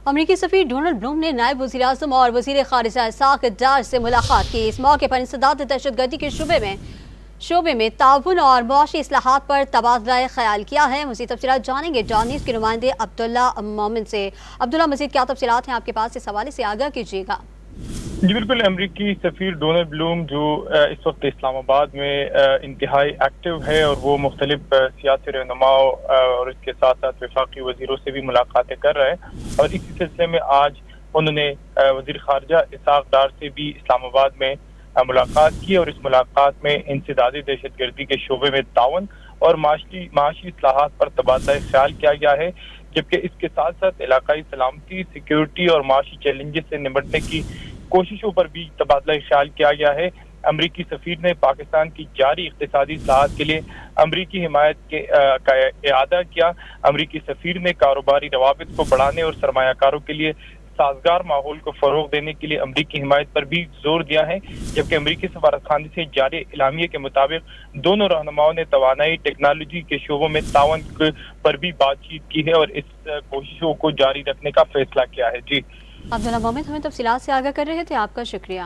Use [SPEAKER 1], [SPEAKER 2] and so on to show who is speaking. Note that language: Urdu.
[SPEAKER 1] امریکی سفیر ڈونلڈ بلوم نے نائب وزیر اعظم اور وزیر خارجہ اسحاق ڈار سے ملاقات کی۔ اس موقع پر انسداد دہشت گردی کے شعبے میں تعاون اور معاشی اصلاحات پر تبادلہ خیال کیا ہے۔ مزید تفصیلات جانیں گے جان نیوز کے نمائندے عبداللہ مومن سے۔ عبداللہ، مزید کیا تفصیلات ہیں آپ کے پاس؟ اس حوالے سے آگاہ کیجیے گا۔
[SPEAKER 2] جی بالکل، امریکی سفیر ڈونلڈ بلوم جو اس وقت اسلام آباد میں انتہائی ایکٹیو ہے اور وہ مختلف سیاسی رہنماؤں اور اس کے ساتھ ساتھ وفاقی وزیروں سے بھی ملاقاتیں کر رہے ہیں، اور اسی سلسلے میں آج انہوں نے وزیر خارجہ اسحاق ڈار سے بھی اسلام آباد میں ملاقات کی، اور اس ملاقات میں انسدادی دہشت گردی کے شعبے میں تعاون اور معاشی اصلاحات پر تبادلہ خیال کیا گیا ہے، جبکہ اس کے ساتھ ساتھ علاقائی سلامتی، سیکیورٹی اور معاشی چیلنجز سے نمٹنے کی کوششوں پر بھی تبادلہ خیال کیا گیا ہے۔ امریکی سفیر نے پاکستان کی جاری اقتصادی اصلاحات کے لیے امریکی حمایت کا اعادہ کیا۔ امریکی سفیر نے کاروباری روابط کو بڑھانے اور سرمایہ کاروں کے لیے سازگار ماحول کو فروغ دینے کے لیے امریکی حمایت پر بھی زور دیا ہے، جبکہ امریکی سفارت خانے سے جاری اعلامیے کے مطابق دونوں رہنماؤں نے توانائی، ٹیکنالوجی کے شعبوں میں تعاون پر بھی بات چیت کی ہے اور اس کوششوں کو جاری رکھنے کا فیصلہ کیا ہے۔ جی
[SPEAKER 1] عبداللہ مومن ہمیں تفصیلات سے آگاہ کر رہے تھے، آپ کا شکریہ۔